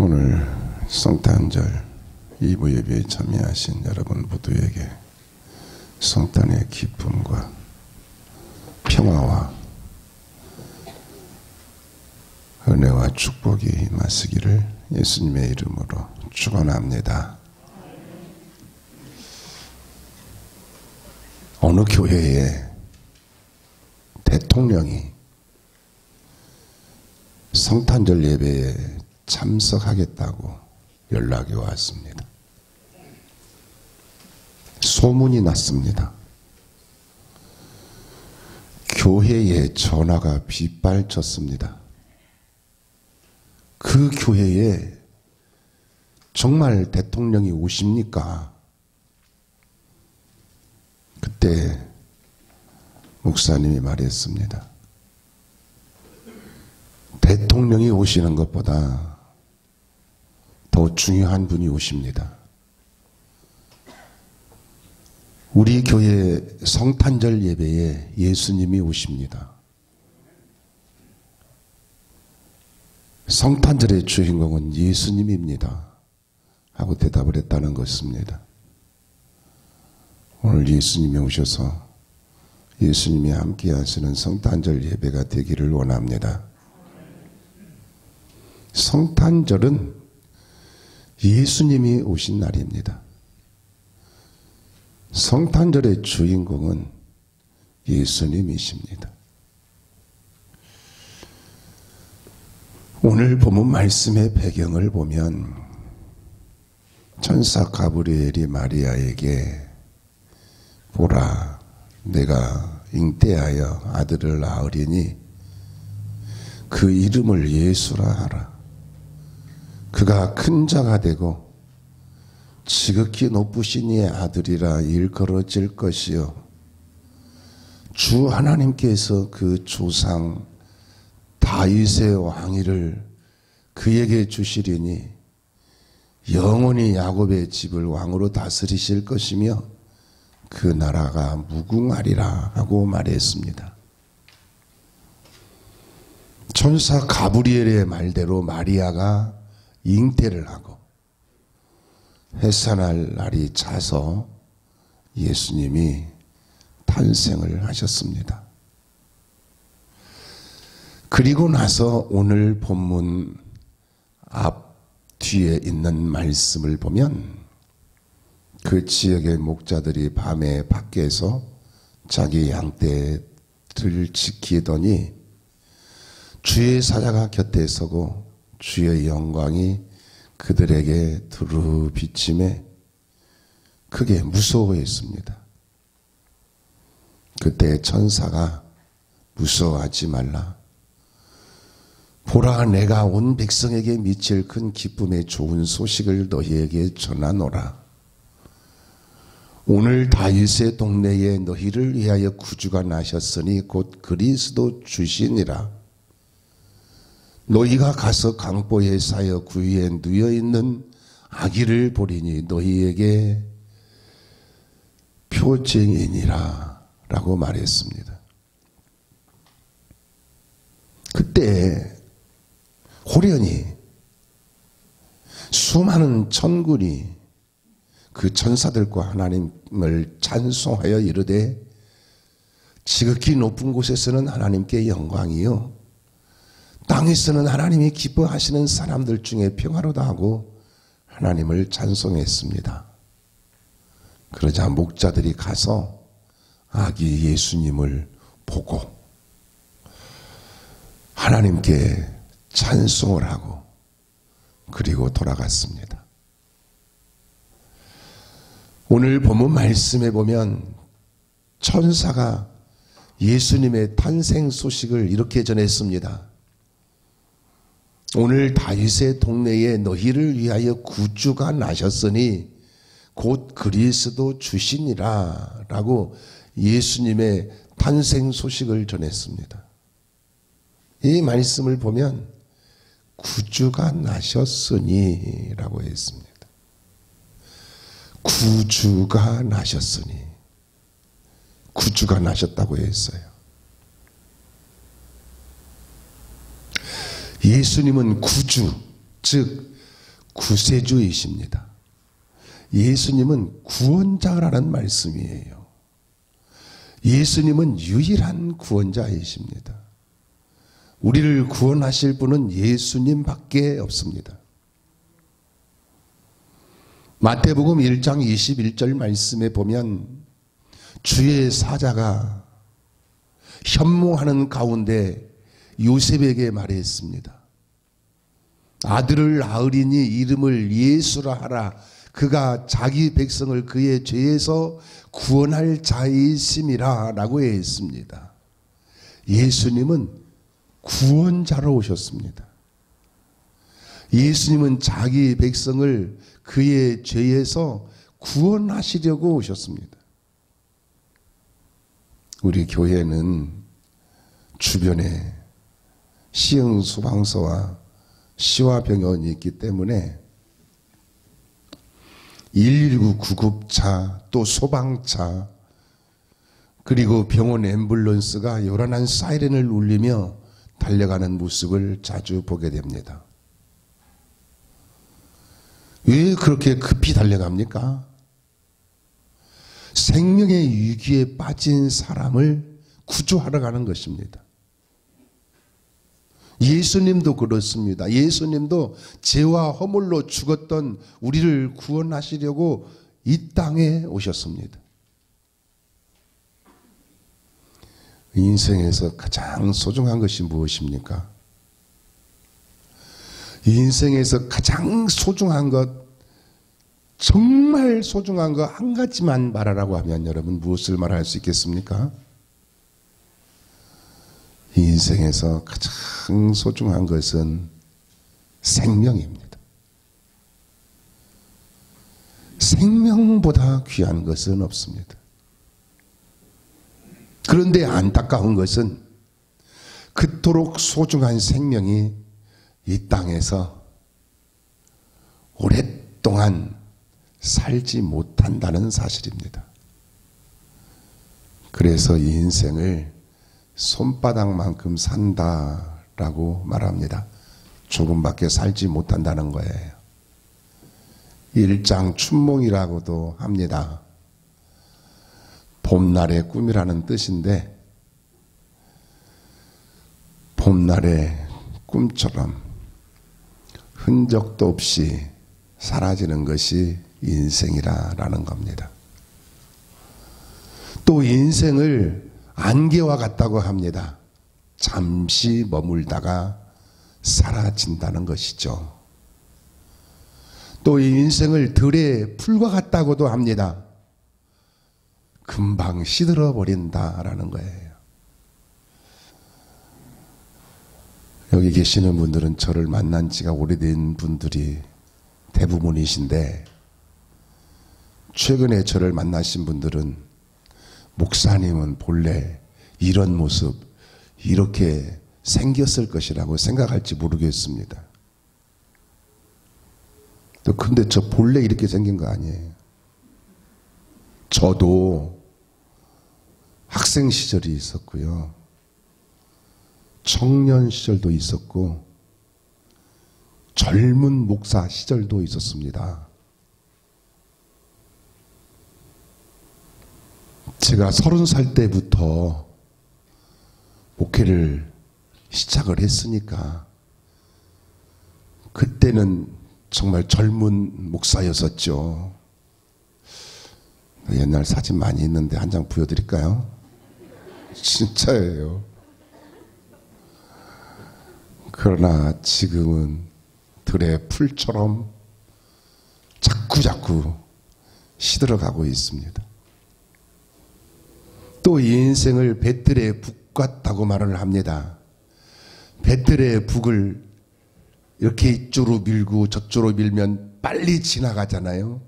오늘 성탄절 2부 예배에 참여하신 여러분 모두에게 성탄의 기쁨과 평화와 은혜와 축복이 임하시기를 예수님의 이름으로 축원합니다. 어느 교회에 대통령이 성탄절 예배에 참석하겠다고 연락이 왔습니다. 소문이 났습니다. 교회에 전화가 빗발쳤습니다. 그 교회에 정말 대통령이 오십니까? 그때 목사님이 말했습니다. 대통령이 오시는 것보다 더 중요한 분이 오십니다. 우리 교회 성탄절 예배에 예수님이 오십니다. 성탄절의 주인공은 예수님입니다. 하고 대답을 했다는 것입니다. 오늘 예수님이 오셔서 예수님이 함께 하시는 성탄절 예배가 되기를 원합니다. 성탄절은 예수님이 오신 날입니다. 성탄절의 주인공은 예수님이십니다. 오늘 본문 말씀의 배경을 보면 천사 가브리엘이 마리아에게 보라, 내가 잉태하여 아들을 낳으리니 그 이름을 예수라 하라. 그가 큰 자가 되고 지극히 높으신 이의 아들이라 일컬어질 것이요 주 하나님께서 그 조상 다윗의 왕위를 그에게 주시리니 영원히 야곱의 집을 왕으로 다스리실 것이며 그 나라가 무궁하리라 하고 말했습니다. 천사 가브리엘의 말대로 마리아가 잉태를 하고 해산할 날이 차서 예수님이 탄생을 하셨습니다. 그리고 나서 오늘 본문 앞 뒤에 있는 말씀을 보면 그 지역의 목자들이 밤에 밖에서 자기 양떼를 지키더니 주의 사자가 곁에 서고 주의 영광이 그들에게 두루 비침에 크게 무서워했습니다. 그때 천사가 무서워하지 말라. 보라, 내가 온 백성에게 미칠 큰 기쁨의 좋은 소식을 너희에게 전하노라. 오늘 다윗의 동네에 너희를 위하여 구주가 나셨으니 곧 그리스도 주시니라. 너희가 가서 강보에 사여 구유에 누워있는 아기를 보리니 너희에게 표징이니라 라고 말했습니다. 그때 호련히 수많은 천군이 그 천사들과 하나님을 찬송하여 이르되 지극히 높은 곳에서는 하나님께 영광이요 땅에서는 하나님이 기뻐하시는 사람들 중에 평화로다 하고 하나님을 찬송했습니다. 그러자 목자들이 가서 아기 예수님을 보고 하나님께 찬송을 하고 그리고 돌아갔습니다. 오늘 본문 말씀에 보면 천사가 예수님의 탄생 소식을 이렇게 전했습니다. 오늘 다윗의 동네에 너희를 위하여 구주가 나셨으니 곧 그리스도 주시니라 라고 예수님의 탄생 소식을 전했습니다. 이 말씀을 보면 구주가 나셨으니 라고 했습니다. 구주가 나셨으니 구주가 나셨다고 했어요. 예수님은 구주, 즉 구세주이십니다. 예수님은 구원자라는 말씀이에요. 예수님은 유일한 구원자이십니다. 우리를 구원하실 분은 예수님밖에 없습니다. 마태복음 1장 21절 말씀에 보면 주의 사자가 현몽하는 가운데 요셉에게 말했습니다. 아들을 낳으리니 이름을 예수라 하라. 그가 자기 백성을 그의 죄에서 구원할 자이심이라 라고 했습니다. 예수님은 구원자로 오셨습니다. 예수님은 자기 백성을 그의 죄에서 구원하시려고 오셨습니다. 우리 교회는 주변에 시흥 소방서와 시화병원이 있기 때문에 119 구급차 또 소방차 그리고 병원 앰뷸런스가 요란한 사이렌을 울리며 달려가는 모습을 자주 보게 됩니다. 왜 그렇게 급히 달려갑니까? 생명의 위기에 빠진 사람을 구조하러 가는 것입니다. 예수님도 그렇습니다. 예수님도 죄와 허물로 죽었던 우리를 구원하시려고 이 땅에 오셨습니다. 인생에서 가장 소중한 것이 무엇입니까? 인생에서 가장 소중한 것, 정말 소중한 것 한 가지만 말하라고 하면 여러분 무엇을 말할 수 있겠습니까? 인생에서 가장 소중한 것은 생명입니다. 생명보다 귀한 것은 없습니다. 그런데 안타까운 것은 그토록 소중한 생명이 이 땅에서 오랫동안 살지 못한다는 사실입니다. 그래서 이 인생을 손바닥만큼 산다라고 말합니다. 조금밖에 살지 못한다는 거예요. 일장춘몽이라고도 합니다. 봄날의 꿈이라는 뜻인데 봄날의 꿈처럼 흔적도 없이 사라지는 것이 인생이라는 겁니다. 또 인생을 안개와 같다고 합니다. 잠시 머물다가 사라진다는 것이죠. 또 이 인생을 들의 풀과 같다고도 합니다. 금방 시들어 버린다라는 거예요. 여기 계시는 분들은 저를 만난 지가 오래된 분들이 대부분이신데 최근에 저를 만나신 분들은 목사님은 본래 이런 모습, 이렇게 생겼을 것이라고 생각할지 모르겠습니다. 또 근데 저 본래 이렇게 생긴 거 아니에요. 저도 학생 시절이 있었고요. 청년 시절도 있었고 젊은 목사 시절도 있었습니다. 제가 30살 때부터 목회를 시작을 했으니까 그때는 정말 젊은 목사였었죠. 옛날 사진 많이 있는데 한 장 보여드릴까요? 진짜예요. 그러나 지금은 들의 풀처럼 자꾸자꾸 시들어가고 있습니다. 또 이 인생을 배틀의 북 같다고 말을 합니다. 배틀의 북을 이렇게 이쪽으로 밀고 저쪽으로 밀면 빨리 지나가잖아요.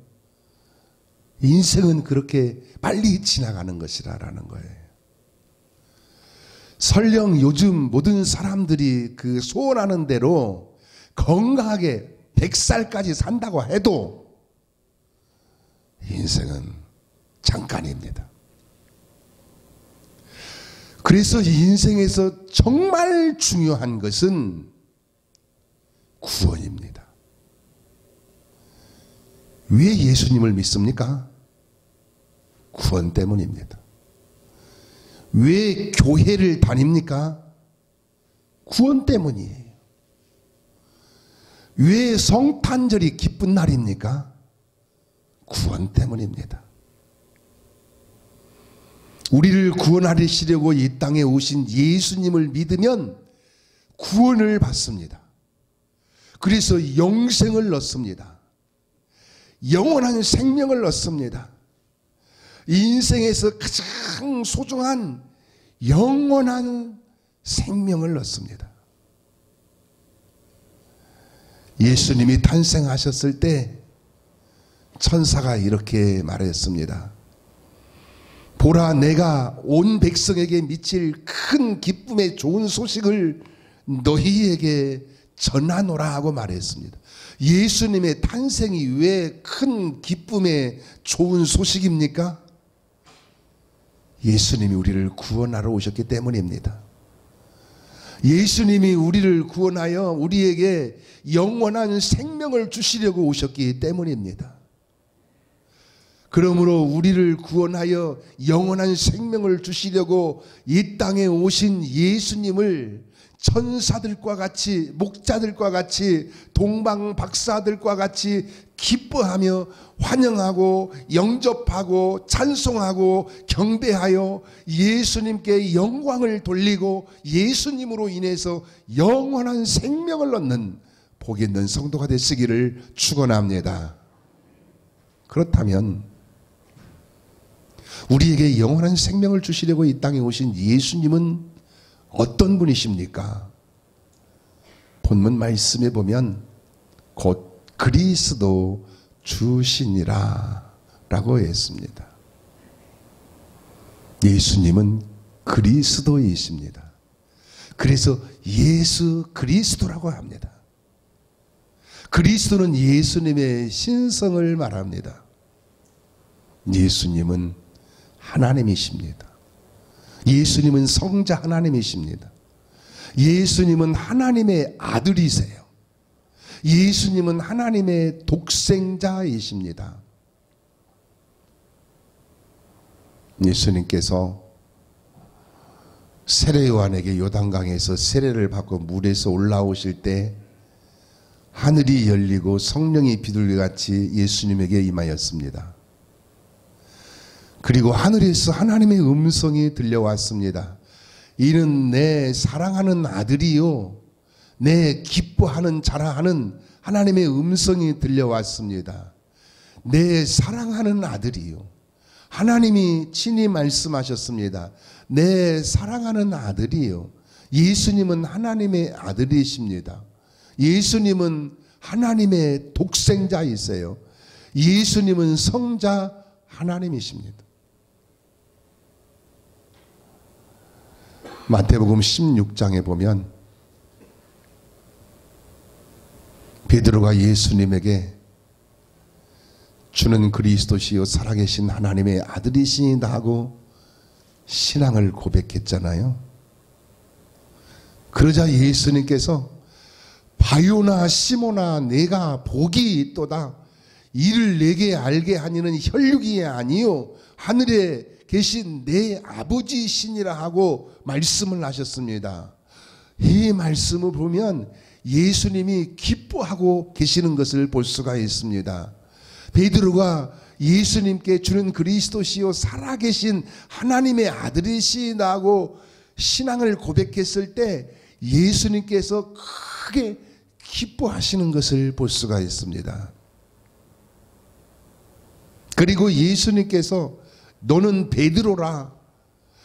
인생은 그렇게 빨리 지나가는 것이라는 거예요. 설령 요즘 모든 사람들이 그 소원하는 대로 건강하게 100살까지 산다고 해도 인생은 잠깐입니다. 그래서 인생에서 정말 중요한 것은 구원입니다. 왜 예수님을 믿습니까? 구원 때문입니다. 왜 교회를 다닙니까? 구원 때문이에요. 왜 성탄절이 기쁜 날입니까? 구원 때문입니다. 우리를 구원하시려고 이 땅에 오신 예수님을 믿으면 구원을 받습니다. 그래서 영생을 얻습니다. 영원한 생명을 얻습니다. 인생에서 가장 소중한 영원한 생명을 얻습니다. 예수님이 탄생하셨을 때 천사가 이렇게 말했습니다. 보라, 내가 온 백성에게 미칠 큰 기쁨의 좋은 소식을 너희에게 전하노라 하고 말했습니다. 예수님의 탄생이 왜 큰 기쁨의 좋은 소식입니까? 예수님이 우리를 구원하러 오셨기 때문입니다. 예수님이 우리를 구원하여 우리에게 영원한 생명을 주시려고 오셨기 때문입니다. 그러므로 우리를 구원하여 영원한 생명을 주시려고 이 땅에 오신 예수님을 천사들과 같이, 목자들과 같이, 동방박사들과 같이 기뻐하며 환영하고 영접하고 찬송하고 경배하여 예수님께 영광을 돌리고 예수님으로 인해서 영원한 생명을 얻는 복 있는 성도가 되시기를 축원합니다. 그렇다면 우리에게 영원한 생명을 주시려고 이 땅에 오신 예수님은 어떤 분이십니까? 본문 말씀에 보면 곧 그리스도 주시니라 라고 했습니다. 예수님은 그리스도이십니다. 그래서 예수 그리스도라고 합니다. 그리스도는 예수님의 신성을 말합니다. 예수님은 하나님이십니다. 예수님은 성자 하나님이십니다. 예수님은 하나님의 아들이세요. 예수님은 하나님의 독생자이십니다. 예수님께서 세례요한에게 요단강에서 세례를 받고 물에서 올라오실 때 하늘이 열리고 성령이 비둘기같이 예수님에게 임하였습니다. 그리고 하늘에서 하나님의 음성이 들려왔습니다. 이는 내 사랑하는 아들이요 내 기뻐하는 자라하는 하나님의 음성이 들려왔습니다. 내 사랑하는 아들이요. 하나님이 친히 말씀하셨습니다. 내 사랑하는 아들이요. 예수님은 하나님의 아들이십니다. 예수님은 하나님의 독생자이세요. 예수님은 성자 하나님이십니다. 마태복음 16장에 보면 베드로가 예수님에게 주는 그리스도시요 살아계신 하나님의 아들이시다 하고 신앙을 고백했잖아요. 그러자 예수님께서 바요나 시모나 내가 복이 있도다. 이를 내게 알게 하니는 혈육이 아니요 하늘에 계신 내 아버지시니라 하고 말씀을 하셨습니다. 이 말씀을 보면 예수님이 기뻐하고 계시는 것을 볼 수가 있습니다. 베드로가 예수님께 주는 그리스도시요 살아계신 하나님의 아들이시다고 신앙을 고백했을 때 예수님께서 크게 기뻐하시는 것을 볼 수가 있습니다. 그리고 예수님께서 너는 베드로라.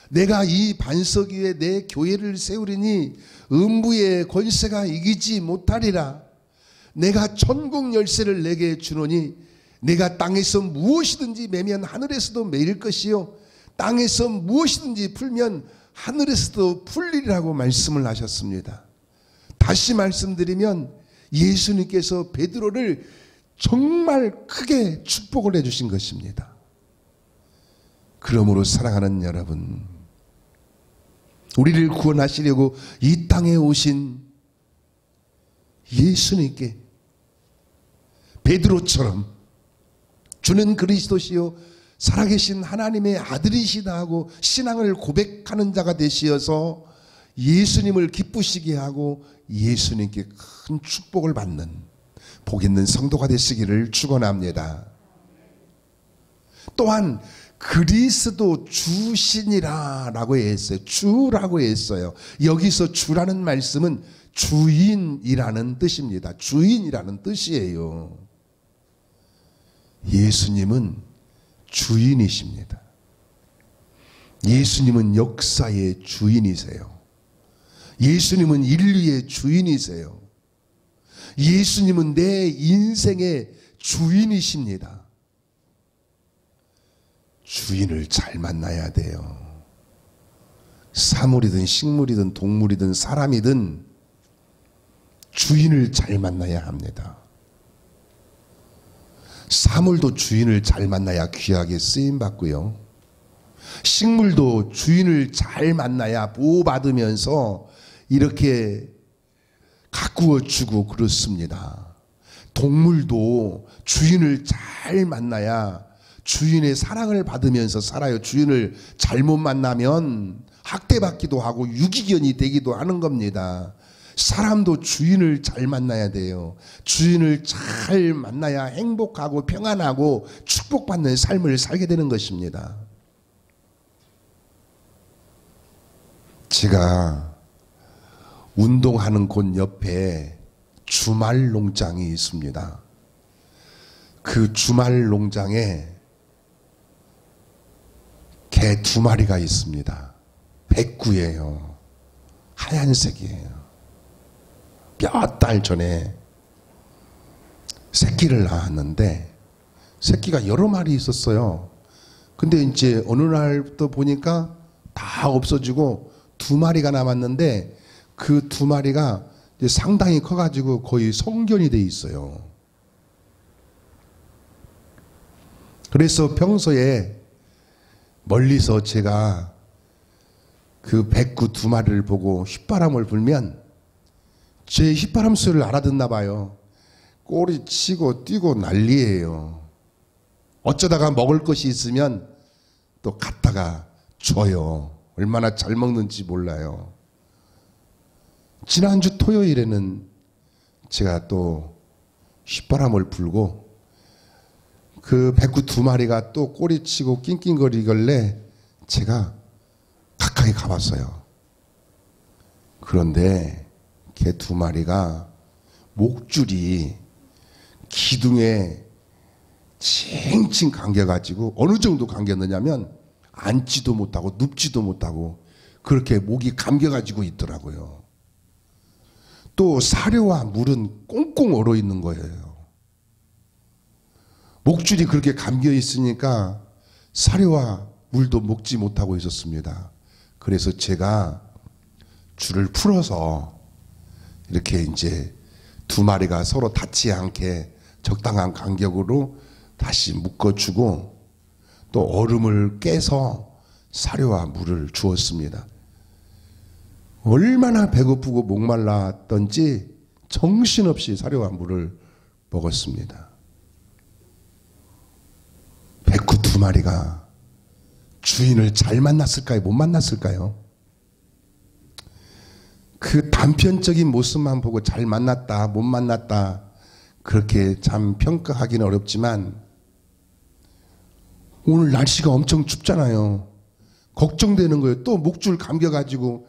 내가 이 반석 위에 내 교회를 세우리니 음부의 권세가 이기지 못하리라. 내가 천국 열쇠를 내게 주노니 내가 땅에서 무엇이든지 매면 하늘에서도 매일 것이요 땅에서 무엇이든지 풀면 하늘에서도 풀리리라고 말씀을 하셨습니다. 다시 말씀드리면 예수님께서 베드로를 정말 크게 축복을 해주신 것입니다. 그러므로 사랑하는 여러분, 우리를 구원하시려고 이 땅에 오신 예수님께 베드로처럼 주는 그리스도시요 살아계신 하나님의 아들이시다 하고 신앙을 고백하는 자가 되시어서 예수님을 기쁘시게 하고 예수님께 큰 축복을 받는 복 있는 성도가 되시기를 축원합니다. 또한 그리스도 주시니라라고 했어요. 주라고 했어요. 여기서 주라는 말씀은 주인이라는 뜻입니다. 주인이라는 뜻이에요. 예수님은 주인이십니다. 예수님은 역사의 주인이세요. 예수님은 인류의 주인이세요. 예수님은 내 인생의 주인이십니다. 주인을 잘 만나야 돼요. 사물이든 식물이든 동물이든 사람이든 주인을 잘 만나야 합니다. 사물도 주인을 잘 만나야 귀하게 쓰임받고요. 식물도 주인을 잘 만나야 보호받으면서 이렇게 가꾸어주고 그렇습니다. 동물도 주인을 잘 만나야 주인의 사랑을 받으면서 살아요. 주인을 잘못 만나면 학대받기도 하고 유기견이 되기도 하는 겁니다. 사람도 주인을 잘 만나야 돼요. 주인을 잘 만나야 행복하고 평안하고 축복받는 삶을 살게 되는 것입니다. 제가 운동하는 곳 옆에 주말 농장이 있습니다. 그 주말 농장에 개 2마리가 있습니다. 백구예요. 하얀색이에요. 몇 달 전에 새끼를 낳았는데 새끼가 여러 마리 있었어요. 근데 이제 어느 날부터 보니까 다 없어지고 2마리가 남았는데 그 2마리가 이제 상당히 커가지고 거의 성견이 돼 있어요. 그래서 평소에 멀리서 제가 그 백구 2마리를 보고 휘바람을 불면 제 휘바람 소리를 알아듣나 봐요. 꼬리 치고 뛰고 난리예요. 어쩌다가 먹을 것이 있으면 또 갖다가 줘요. 얼마나 잘 먹는지 몰라요. 지난주 토요일에는 제가 또 휘바람을 불고 그 백구 2마리가 또 꼬리치고 낑낑거리길래 제가 가까이 가봤어요. 그런데 개 2마리가 목줄이 기둥에 칭칭 감겨가지고 어느 정도 감겼느냐면 앉지도 못하고 눕지도 못하고 그렇게 목이 감겨가지고 있더라고요. 또 사료와 물은 꽁꽁 얼어 있는 거예요. 목줄이 그렇게 감겨 있으니까 사료와 물도 먹지 못하고 있었습니다. 그래서 제가 줄을 풀어서 이렇게 이제 2마리가 서로 닿지 않게 적당한 간격으로 다시 묶어주고 또 얼음을 깨서 사료와 물을 주었습니다. 얼마나 배고프고 목말랐던지 정신없이 사료와 물을 먹었습니다. 백구 2마리가 주인을 잘 만났을까요? 못 만났을까요? 그 단편적인 모습만 보고 잘 만났다, 못 만났다 그렇게 참 평가하기는 어렵지만 오늘 날씨가 엄청 춥잖아요. 걱정되는 거예요. 또 목줄 감겨가지고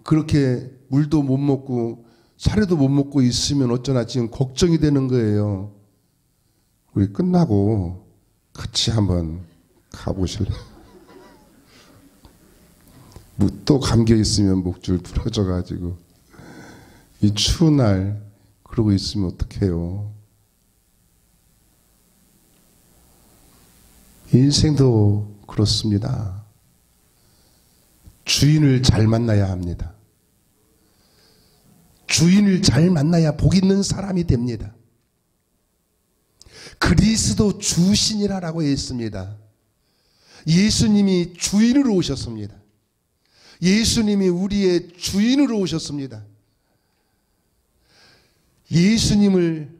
그렇게 물도 못 먹고 사료도 못 먹고 있으면 어쩌나 지금 걱정이 되는 거예요. 우리 끝나고 같이 한번 가보실래요? 또 감겨 있으면 목줄 부러져가지고 이 추운 날 그러고 있으면 어떡해요? 인생도 그렇습니다. 주인을 잘 만나야 합니다. 주인을 잘 만나야 복 있는 사람이 됩니다. 그리스도 주신이라고 했습니다. 예수님이 주인으로 오셨습니다. 예수님이 우리의 주인으로 오셨습니다. 예수님을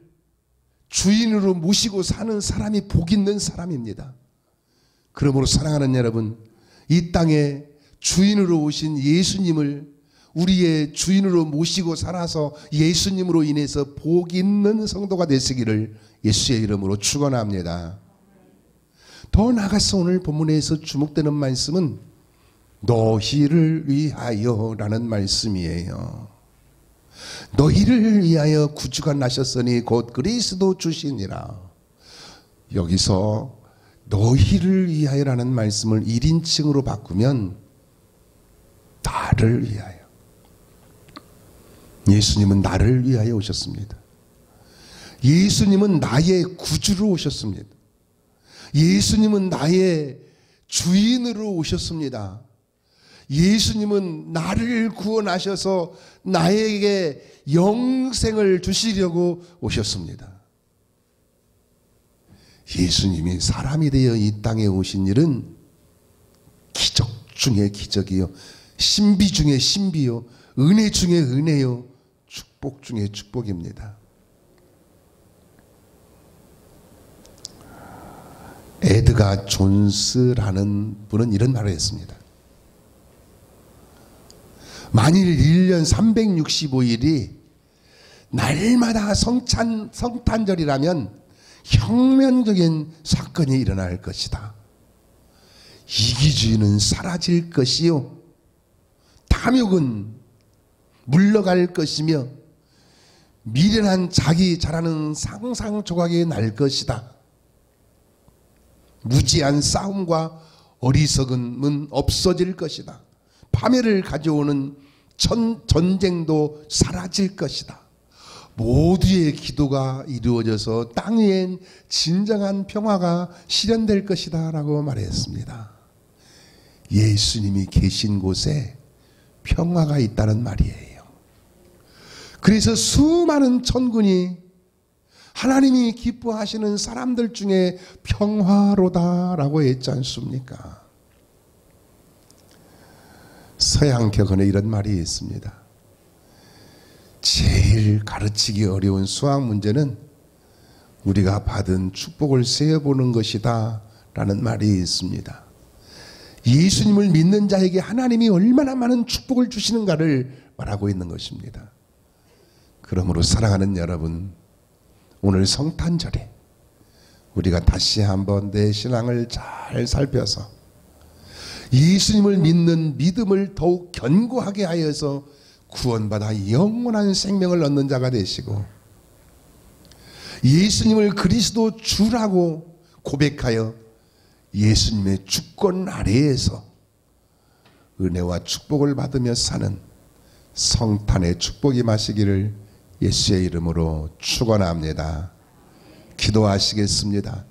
주인으로 모시고 사는 사람이 복 있는 사람입니다. 그러므로 사랑하는 여러분, 이 땅에 주인으로 오신 예수님을 우리의 주인으로 모시고 살아서 예수님으로 인해서 복 있는 성도가 되시기를 예수의 이름으로 축원합니다. 더 나아가서 오늘 본문에서 주목되는 말씀은 너희를 위하여라는 말씀이에요. 너희를 위하여 구주가 나셨으니 곧 그리스도 주시니라. 여기서 너희를 위하여라는 말씀을 1인칭으로 바꾸면 나를 위하여. 예수님은 나를 위하여 오셨습니다. 예수님은 나의 구주로 오셨습니다. 예수님은 나의 주인으로 오셨습니다. 예수님은 나를 구원하셔서 나에게 영생을 주시려고 오셨습니다. 예수님이 사람이 되어 이 땅에 오신 일은 기적 중에 기적이요, 신비 중에 신비요, 은혜 중에 은혜요, 축복 중에 축복입니다. 에드가 존스라는 분은 이런 말을 했습니다. 만일 1년 365일이 날마다 성탄절이라면 혁명적인 사건이 일어날 것이다. 이기주의는 사라질 것이요, 탐욕은 물러갈 것이며 미련한 자기 잘하는 상상 조각이 날 것이다. 무지한 싸움과 어리석음은 없어질 것이다. 파멸을 가져오는 전쟁도 사라질 것이다. 모두의 기도가 이루어져서 땅 위엔 진정한 평화가 실현될 것이다 라고 말했습니다. 예수님이 계신 곳에 평화가 있다는 말이에요. 그래서 수많은 천군이 하나님이 기뻐하시는 사람들 중에 평화로다라고 했지 않습니까? 서양 격언에 이런 말이 있습니다. 제일 가르치기 어려운 수학 문제는 우리가 받은 축복을 세어보는 것이다 라는 말이 있습니다. 예수님을 믿는 자에게 하나님이 얼마나 많은 축복을 주시는가를 말하고 있는 것입니다. 그러므로 사랑하는 여러분, 오늘 성탄절에 우리가 다시 한번 내 신앙을 잘 살펴서 예수님을 믿는 믿음을 더욱 견고하게 하여서 구원받아 영원한 생명을 얻는 자가 되시고, 예수님을 그리스도 주라고 고백하여 예수님의 주권 아래에서 은혜와 축복을 받으며 사는 성탄의 축복이 마시기를 예수의 이름으로 축원합니다. 기도하시겠습니다.